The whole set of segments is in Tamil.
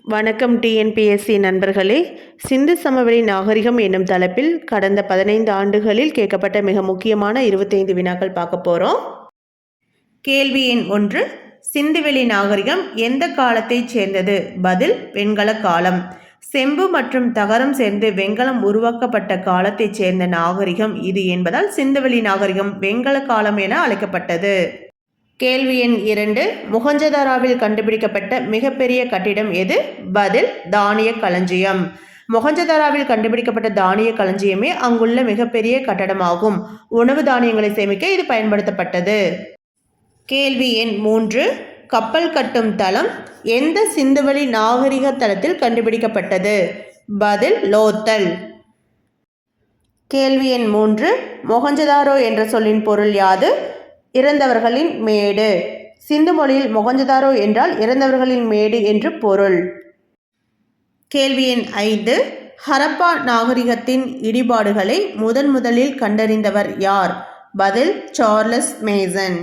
வணக்கம் டிஎன்பிஎஸ்சி நண்பர்களே. சிந்து சமவெளி நாகரிகம் என்னும் தலைப்பில் கடந்த 15 ஆண்டுகளில் கேட்கப்பட்ட மிக முக்கியமான 25 வினாக்கள் பார்க்க போகிறோம். கேள்வி எண் 1, சிந்துவெளி நாகரிகம் எந்த காலத்தைச் சேர்ந்தது? பதில் வெண்கல காலம். செம்பு மற்றும் தகரம் சேர்ந்து வெண்கலம் உருவாக்கப்பட்ட காலத்தைச் சேர்ந்த நாகரிகம் இது என்பதால் சிந்துவெளி நாகரிகம் வெண்கல காலம் என அழைக்கப்பட்டது. கேள்வி எண் 2, மொஹஞ்சதாரோவில் கண்டுபிடிக்கப்பட்ட மிகப்பெரிய கட்டிடம் எது? பதில் தானிய களஞ்சியம். மொஹஞ்சதாரோவில் கண்டுபிடிக்கப்பட்ட தானிய களஞ்சியமே அங்குள்ள மிகப்பெரிய கட்டடமாகும். உணவு தானியங்களை சேமிக்க இது பயன்படுத்தப்பட்டது. கேள்வி எண் 3, கப்பல் கட்டும் தளம் எந்த சிந்துவெளி நாகரிக தளத்தில் கண்டுபிடிக்கப்பட்டது? பதில் லோத்தல். கேள்வி எண் 3, மொஹஞ்சதாரோ என்ற சொல்லின் பொருள் யாது? இறந்தவர்களின் மேடு. சிந்து மொழியில் மொஹஞ்சதாரோ என்றால் இறந்தவர்களின் மேடு என்று பொருள். கேள்வி எண் 5, ஹரப்பா நாகரிகத்தின் இடிபாடுகளை முதலில் கண்டறிந்தவர் யார்? பதில் சார்லஸ் மேசன்.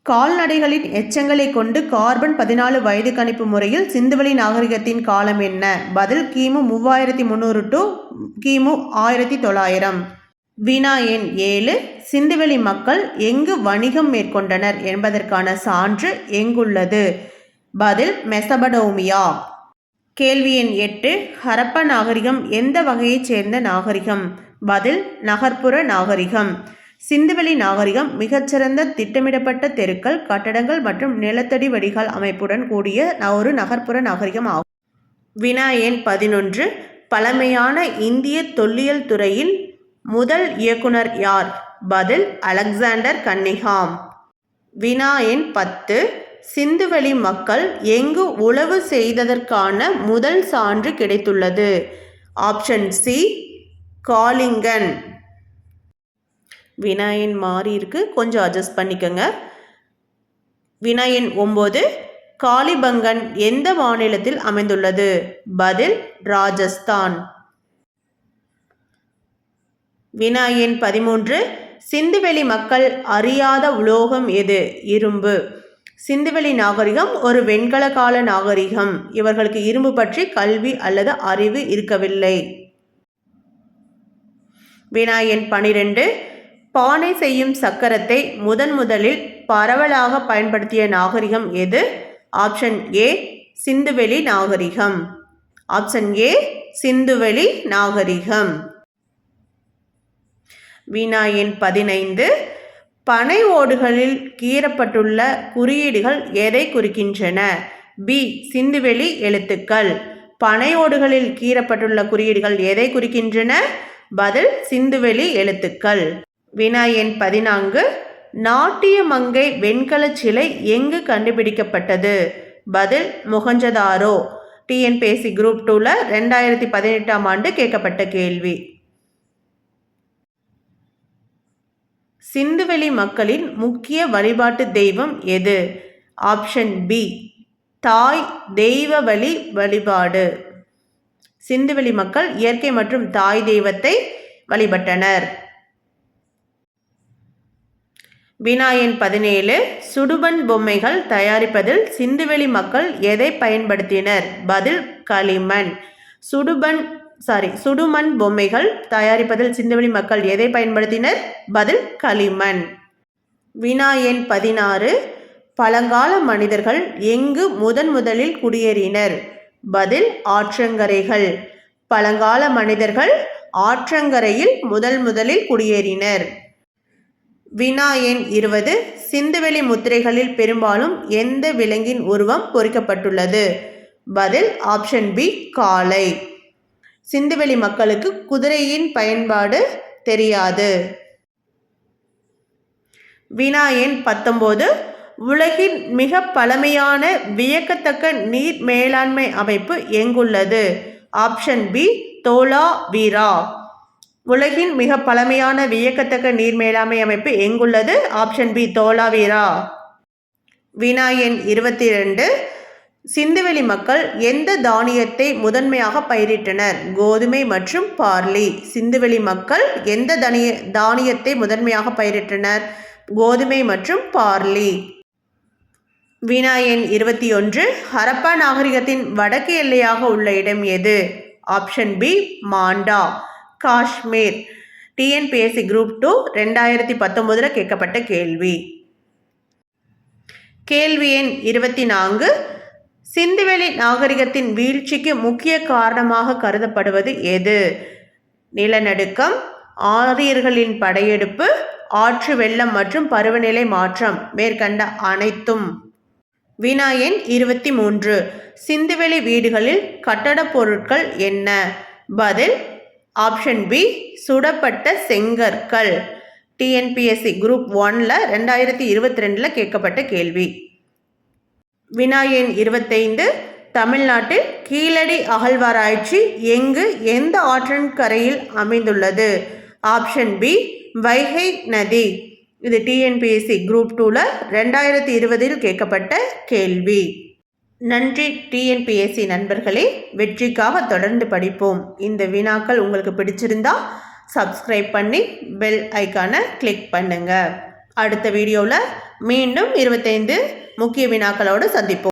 கால்நடைகளின் எச்சங்களை கொண்டு கார்பன் 14 வயது கணிப்பு முறையில் சிந்துவெளி நாகரிகத்தின் காலம் என்ன? பதில் கிமு 3300 to கிமு 1900. வினா எண் 7, சிந்துவெளி மக்கள் எங்கு வணிகம் மேற்கொண்டனர் என்பதற்கான சான்று எங்குள்ளது? பதில் மெசபடோமியா. கேள்வி எண் 8, ஹரப்பா நாகரிகம் எந்த வகையைச் சேர்ந்த நாகரிகம்? பதில் நகர்ப்புற நாகரிகம். சிந்துவெளி நாகரிகம் மிகச்சிறந்த திட்டமிடப்பட்ட தெருக்கள், கட்டடங்கள் மற்றும் நிலத்தடி வடிகால் அமைப்புடன் கூடிய ஒரு நகர்ப்புற நாகரிகம் ஆகும். வினா எண் 11, பழமையான இந்திய தொல்லியல் துறையின் முதல் இயக்குனர் யார்? பதில் அலெக்சாண்டர் கன்னிங்ஹாம். வினா எண் 10, சிந்துவெளி மக்கள் எங்கு உழவு செய்ததற்கான முதல் சான்று கிடைத்துள்ளது? ஆப்ஷன் சி காலிங்கன். வினா எண் மாறி இருக்கு, கொஞ்சம் அட்ஜஸ்ட் பண்ணிக்கோங்க. வினா எண் 9, காளிபங்கன் எந்த மாநிலத்தில் அமைந்துள்ளது? பதில் ராஜஸ்தான். வினா எண் 13, சிந்துவெளி மக்கள் அறியாத உலோகம் எது? இரும்பு. சிந்துவெளி நாகரிகம் ஒரு வெண்கல கால நாகரிகம். இவர்களுக்கு இரும்பு பற்றி கல்வி அல்லது அறிவு இருக்கவில்லை. வினா எண் 12, பானை செய்யும் சக்கரத்தை முதலில் பரவலாக பயன்படுத்திய நாகரிகம் எது? ஆப்ஷன் ஏ சிந்துவெளி நாகரிகம். ஆப்ஷன் ஏ சிந்துவெளி நாகரிகம். வினா எண் 15, பனை ஓடுகளில் கீறப்பட்டுள்ள குறியீடுகள் எதை குறிக்கின்றன? பி சிந்துவெளி எழுத்துக்கள். பனை ஓடுகளில் கீறப்பட்டுள்ள குறியீடுகள் எதை குறிக்கின்றன? பதில் சிந்துவெளி எழுத்துக்கள். வினா எண் 14, நாட்டிய மங்கை வெண்கல சிலை எங்கு கண்டுபிடிக்கப்பட்டது? பதில் மொஹஞ்சதாரோ. டிஎன்பிஎஸ்சி குரூப் 2ல 2018ஆம் ஆண்டு கேட்கப்பட்ட கேள்வி. சிந்துவெளி மக்களின் முக்கிய வழிபாட்டு தெய்வம் எது? ஆப்ஷன் பி தாய் தெய்வ வழிபாடு. சிந்துவெளி மக்கள் இயற்கை மற்றும் தாய் தெய்வத்தை வழிபட்டனர். வினா எண் 17, சுடுமண் பொம்மைகள் தயாரிப்பதில் சிந்துவெளி மக்கள் எதை பயன்படுத்தினர்? பதில் களிமண். சுடுமண் பொம்மைகள் தயாரிப்பதில் சிந்துவெளி மக்கள் எதை பயன்படுத்தினர்? பதில் களிமண். வினா எண் 16, பழங்கால மனிதர்கள் எங்கு முதலில் குடியேறினர்? பதில் ஆற்றங்கரைகள். பழங்கால மனிதர்கள் ஆற்றங்கரையில் முதலில் குடியேறினர். வினா எண் 20, சிந்துவெளி முத்திரைகளில் பெரும்பாலும் எந்த விலங்கின் உருவம் பொறிக்கப்பட்டுள்ளது? பதில் ஆப்ஷன் பி காளை. சிந்துவெளி மக்களுக்கு குதிரையின் பயன்பாடு தெரியாது. வினா எண் 19, உலகின் மிக பழமையான வியக்கத்தக்க நீர் மேலாண்மை அமைப்பு எங்குள்ளது? Option B Dholavira. உலகின் மிக பழமையான வியக்கத்தக்க நீர் மேலாண்மை அமைப்பு எங்குள்ளது? Option B Dholavira. வினா எண் 22, சிந்துவெளி மக்கள் எந்த தானியத்தை முதன்மையாக பயிரிட்டனர்? கோதுமை மற்றும் பார்லி. சிந்துவெளி மக்கள் எந்த தானியத்தை முதன்மையாக பயிரிட்டனர்? கோதுமை மற்றும் பார்லி. வினா எண் 21. ஹரப்பா நாகரிகத்தின் வடக்கு எல்லையாக உள்ள இடம் எது? ஆப்ஷன் பி மாண்டா, காஷ்மீர். டிஎன்பிஎஸ்சி குரூப் 2 2019 கேட்கப்பட்ட கேள்வி. கேள்வி எண் 24. சிந்துவெளி நாகரிகத்தின் வீழ்ச்சிக்கு முக்கிய காரணமாக கருதப்படுவது எது? நிலநடுக்கம், ஆரியர்களின் படையெடுப்பு, ஆற்று வெள்ளம் மற்றும் பருவநிலை மாற்றம். மேற்கண்ட அனைத்தும். வினா எண் 23. சிந்துவெளி வீடுகளில் கட்டடப் பொருட்கள் என்ன? பதில் ஆப்ஷன் பி சுடப்பட்ட செங்கற்கள். டிஎன்பிஎஸ்சி குரூப் 1 2022 கேட்கப்பட்ட கேள்வி. வினா எண் 25. தமிழ்நாட்டில் கீழடி அகழ்வாராய்ச்சி எங்கு எந்த ஆற்றின் கரையில் அமைந்துள்ளது? ஆப்ஷன் பி வைகை நதி. இது டிஎன்பிஎஸ்சி குரூப் 2 2020 கேட்கப்பட்ட கேள்வி. நன்றி டிஎன்பிஎஸ்சி நண்பர்களே, வெற்றிக்காக தொடர்ந்து படிப்போம். இந்த வினாக்கள் உங்களுக்கு பிடிச்சிருந்தா சப்ஸ்கிரைப் பண்ணி பெல் ஐக்கானை கிளிக் பண்ணுங்க. அடுத்த வீடியோவில் மீண்டும் 25 முக்கிய வினாக்களோடு சந்திப்போம்.